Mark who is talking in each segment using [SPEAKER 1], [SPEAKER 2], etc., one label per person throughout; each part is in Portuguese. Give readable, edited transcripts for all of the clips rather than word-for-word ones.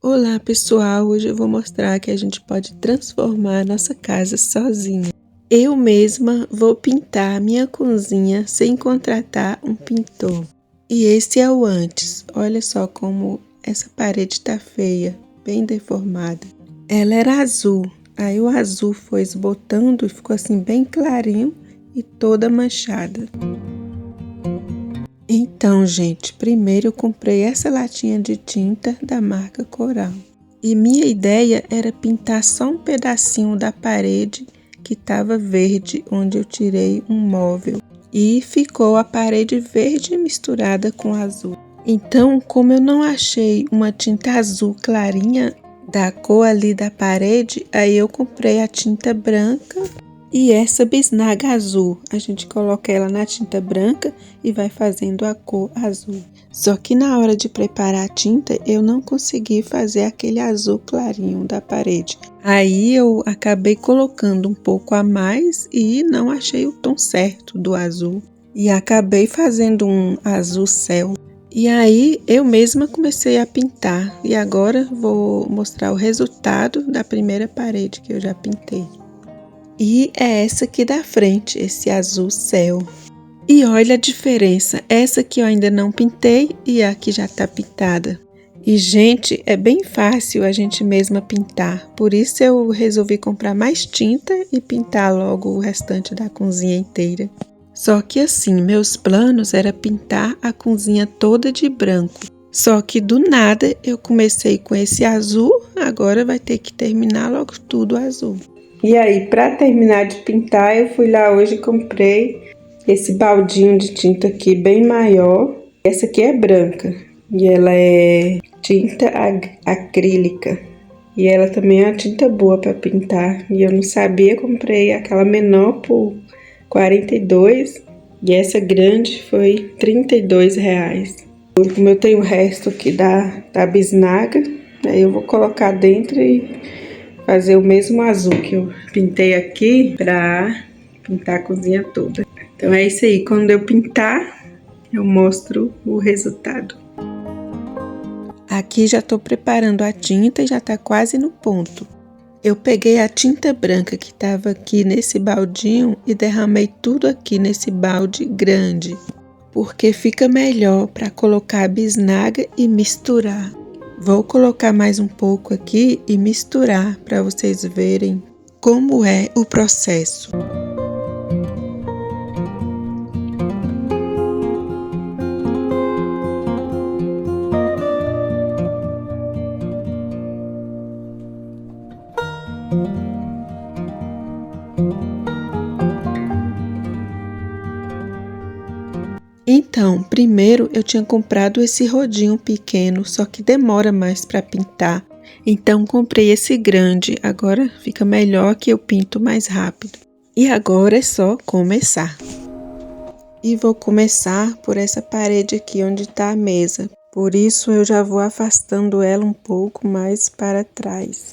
[SPEAKER 1] Olá pessoal, hoje eu vou mostrar que a gente pode transformar a nossa casa sozinha. Eu mesma vou pintar a minha cozinha sem contratar um pintor. E esse é o antes, olha só como essa parede tá feia, bem deformada. Ela era azul, aí o azul foi esbotando e ficou assim bem clarinho e toda manchada. Então, gente, primeiro eu comprei essa latinha de tinta da marca Coral. E minha ideia era pintar só um pedacinho da parede que estava verde, onde eu tirei um móvel. E ficou a parede verde misturada com azul. Então, como eu não achei uma tinta azul clarinha da cor ali da parede, aí eu comprei a tinta branca. E essa bisnaga azul, a gente coloca ela na tinta branca e vai fazendo a cor azul. Só que na hora de preparar a tinta, eu não consegui fazer aquele azul clarinho da parede. Aí eu acabei colocando um pouco a mais e não achei o tom certo do azul. E acabei fazendo um azul céu. E aí eu mesma comecei a pintar. E agora vou mostrar o resultado da primeira parede que eu já pintei. E é essa aqui da frente, esse azul céu. E olha a diferença, essa aqui eu ainda não pintei e a aqui já tá pintada. E gente, é bem fácil a gente mesma pintar, por isso eu resolvi comprar mais tinta e pintar logo o restante da cozinha inteira. Só que assim, meus planos era pintar a cozinha toda de branco. Só que do nada eu comecei com esse azul, agora vai ter que terminar logo tudo azul. E aí, para terminar de pintar, eu fui lá hoje e comprei esse baldinho de tinta aqui bem maior. Essa aqui é branca e ela é tinta acrílica. E ela também é uma tinta boa para pintar. E eu não sabia, comprei aquela menor por 42 e essa grande foi R$32. Como eu tenho o resto aqui da bisnaga, aí eu vou colocar dentro e fazer o mesmo azul que eu pintei aqui para pintar a cozinha toda. Então é isso aí, quando eu pintar, eu mostro o resultado. Aqui já estou preparando a tinta e já está quase no ponto. Eu peguei a tinta branca que estava aqui nesse baldinho e derramei tudo aqui nesse balde grande, porque fica melhor para colocar a bisnaga e misturar. Vou colocar mais um pouco aqui e misturar para vocês verem como é o processo. Então, primeiro eu tinha comprado esse rodinho pequeno, só que demora mais para pintar. Então comprei esse grande, agora fica melhor que eu pinto mais rápido. E agora é só começar. E vou começar por essa parede aqui onde está a mesa. Por isso eu já vou afastando ela um pouco mais para trás.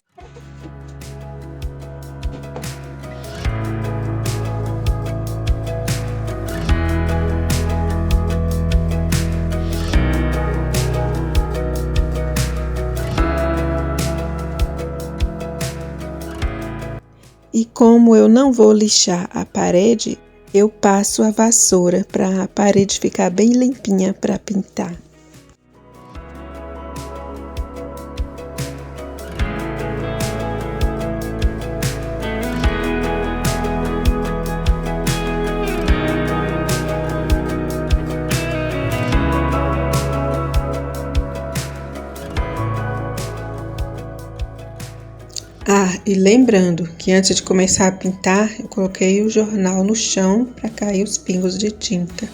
[SPEAKER 1] E como eu não vou lixar a parede, eu passo a vassoura para a parede ficar bem limpinha para pintar. Ah, e lembrando que antes de começar a pintar, eu coloquei o jornal no chão para cair os pingos de tinta.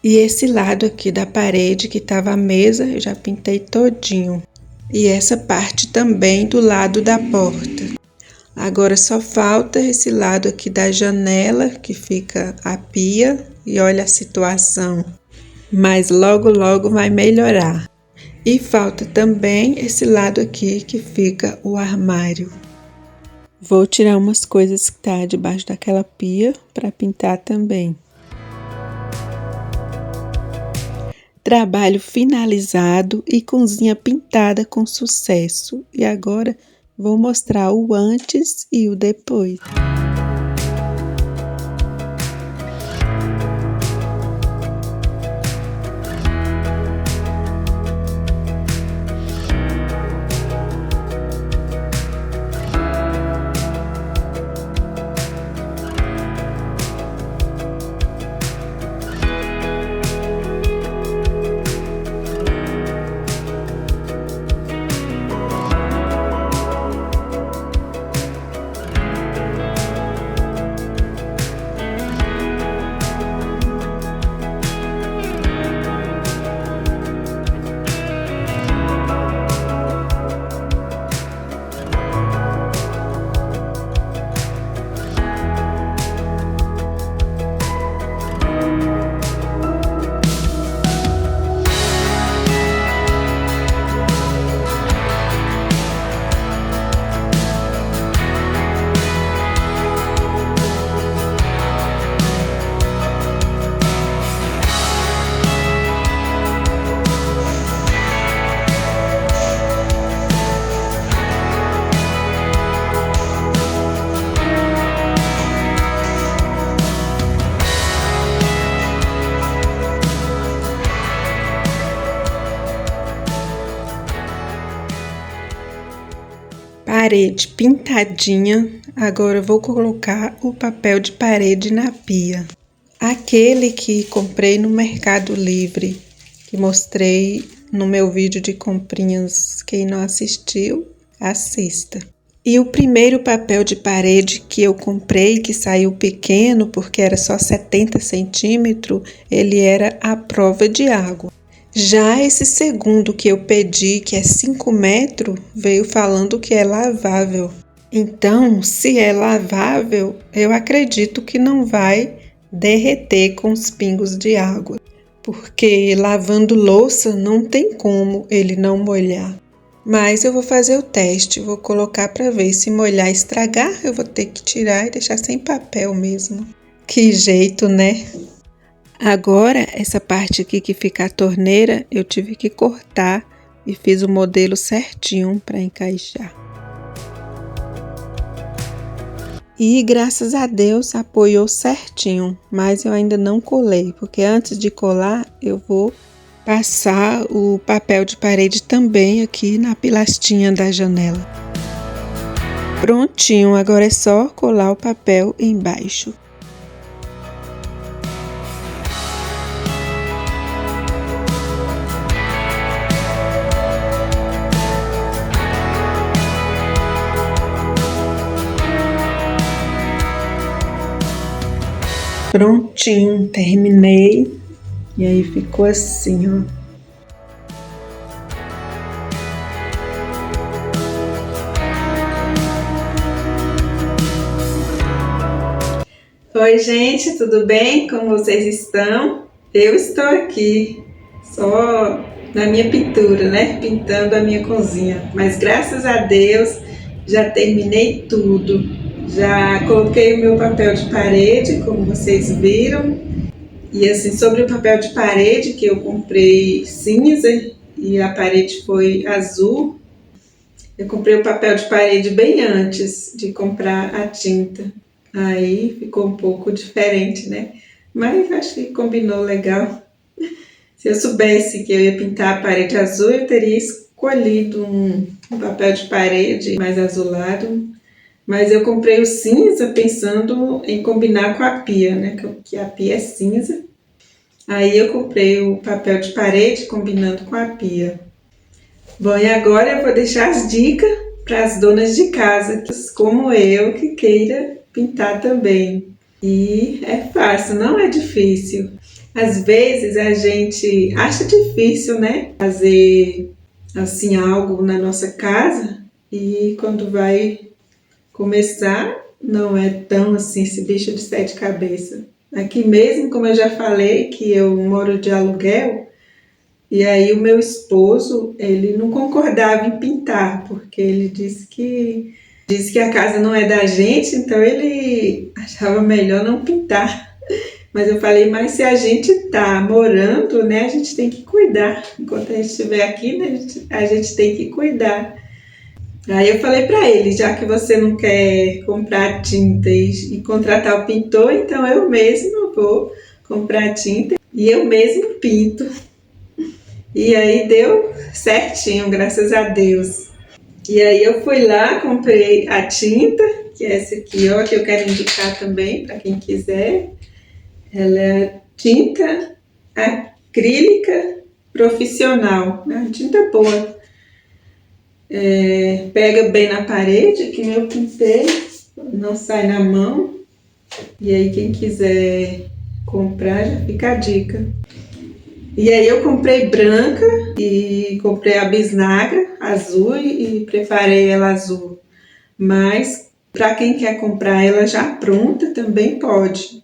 [SPEAKER 1] E esse lado aqui da parede que estava a mesa, eu já pintei todinho. E essa parte também do lado da porta. Agora só falta esse lado aqui da janela, que fica a pia. E olha a situação. Mas logo, logo vai melhorar. E falta também esse lado aqui que fica o armário. Vou tirar umas coisas que tá debaixo daquela pia para pintar também. Trabalho finalizado e cozinha pintada com sucesso. E agora vou mostrar o antes e o depois. Parede pintadinha, agora vou colocar o papel de parede na pia. Aquele que comprei no Mercado Livre, que mostrei no meu vídeo de comprinhas. Quem não assistiu, assista. E o primeiro papel de parede que eu comprei, que saiu pequeno, porque era só 70 centímetros, ele era à prova de água. Já esse segundo que eu pedi, que é 5 metros, veio falando que é lavável. Então, se é lavável, eu acredito que não vai derreter com os pingos de água. Porque lavando louça não tem como ele não molhar. Mas eu vou fazer o teste, vou colocar para ver. Se molhar e estragar, eu vou ter que tirar e deixar sem papel mesmo. Que jeito, né? Agora, essa parte aqui que fica a torneira, eu tive que cortar e fiz o modelo certinho para encaixar. E graças a Deus apoiou certinho, mas eu ainda não colei, porque antes de colar eu vou passar o papel de parede também aqui na pilastinha da janela. Prontinho, agora é só colar o papel embaixo. Prontinho, terminei. E aí ficou assim, ó. Oi, gente, tudo bem? Como vocês estão? Eu estou aqui, só na minha pintura, né? Pintando a minha cozinha. Mas graças a Deus, já terminei tudo. Já coloquei o meu papel de parede, como vocês viram. E assim, sobre o papel de parede, que eu comprei cinza e a parede foi azul. Eu comprei o papel de parede bem antes de comprar a tinta. Aí ficou um pouco diferente, né? Mas acho que combinou legal. Se eu soubesse que eu ia pintar a parede azul, eu teria escolhido um papel de parede mais azulado. Mas eu comprei o cinza pensando em combinar com a pia, né? Que a pia é cinza. Aí eu comprei o papel de parede combinando com a pia. Bom, e agora eu vou deixar as dicas para as donas de casa, como eu, que queira pintar também. E é fácil, não é difícil. Às vezes a gente acha difícil, né, fazer assim algo na nossa casa e quando vai começar não é tão assim esse bicho de sete cabeças. Aqui mesmo, como eu já falei, que eu moro de aluguel, e aí o meu esposo, ele não concordava em pintar, porque ele disse que a casa não é da gente, então ele achava melhor não pintar. Mas eu falei, mas se a gente tá morando, né, a gente tem que cuidar. Enquanto a gente estiver aqui, né, a gente tem que cuidar. Aí eu falei para ele, já que você não quer comprar tinta e contratar o pintor, então eu mesmo vou comprar tinta e eu mesmo pinto. E aí deu certinho, graças a Deus. E aí eu fui lá, comprei a tinta, que é essa aqui, ó, que eu quero indicar também para quem quiser. Ela é tinta acrílica profissional, né? Tinta boa. Pega bem na parede, que eu pintei, não sai na mão. E aí quem quiser comprar, já fica a dica. E aí eu comprei branca e comprei a bisnaga azul e preparei ela azul. Mas para quem quer comprar ela já pronta também pode.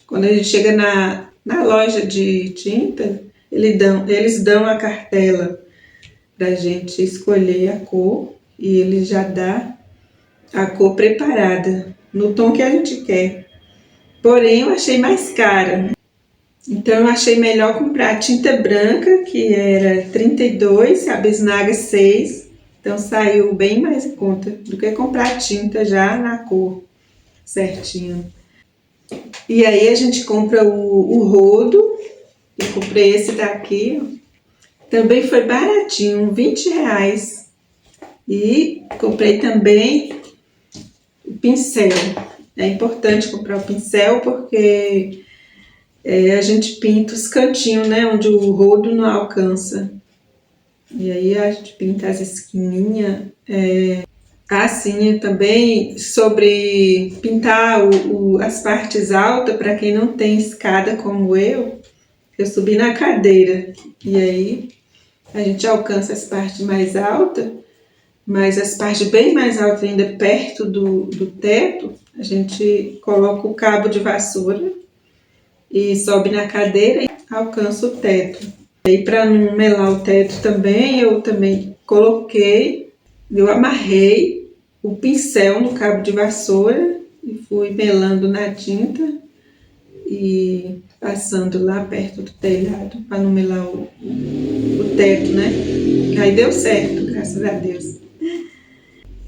[SPEAKER 1] Quando a gente chega na loja de tinta, eles dão a cartela para a gente escolher a cor e ele já dá a cor preparada no tom que a gente quer. Porém, eu achei mais cara, né? Então eu achei melhor comprar a tinta branca, que era 32, a bisnaga 6. Então saiu bem mais em conta do que comprar tinta já na cor certinho. E aí a gente compra o rodo. Eu comprei esse daqui, ó. Também foi baratinho, R$ 20. E comprei também o pincel. É importante comprar o pincel porque a gente pinta os cantinhos, né, onde o rodo não alcança. E aí a gente pinta as esquininhas. Assim, também sobre pintar as partes altas, para quem não tem escada como eu subi na cadeira. E aí a gente alcança as partes mais altas, mas as partes bem mais altas, ainda perto do teto, a gente coloca o cabo de vassoura e sobe na cadeira e alcança o teto. E para não melar o teto também, eu também eu amarrei o pincel no cabo de vassoura e fui melando na tinta e passando lá perto do telhado para não melar o teto, né? Aí deu certo, graças a Deus.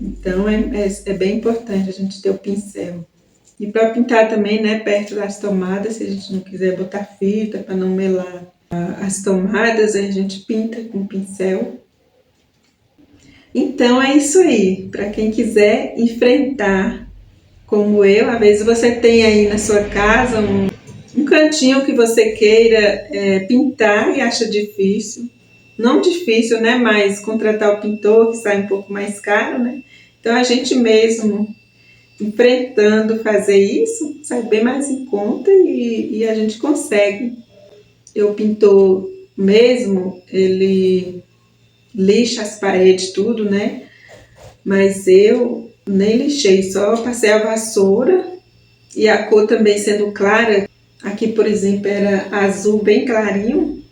[SPEAKER 1] Então é bem importante a gente ter o pincel. E para pintar também, né, perto das tomadas, se a gente não quiser botar fita para não melar as tomadas, a gente pinta com pincel. Então é isso aí, para quem quiser enfrentar como eu, às vezes você tem aí na sua casa um cantinho que você queira pintar e acha difícil. Não difícil, né, mas contratar o pintor que sai um pouco mais caro, né? Então a gente mesmo enfrentando fazer isso, sai bem mais em conta e a gente consegue. O pintor mesmo, ele lixa as paredes, tudo, né? Mas eu nem lixei, só passei a vassoura e a cor também sendo clara. Aqui, por exemplo, era azul bem clarinho.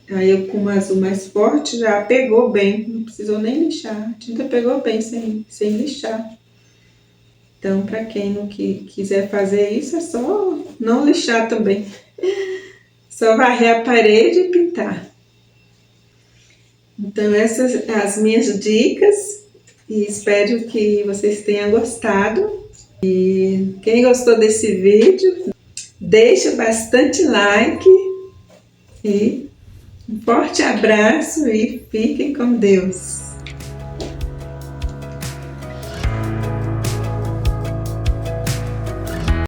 [SPEAKER 1] Aí eu com um azul mais forte já pegou bem, não precisou nem lixar. A tinta pegou bem sem lixar. Então, para quem não quiser fazer isso, é só não lixar também. Só varrer a parede e pintar. Então, essas são as minhas dicas e espero que vocês tenham gostado. E quem gostou desse vídeo, deixa bastante like e um forte abraço e fiquem com Deus.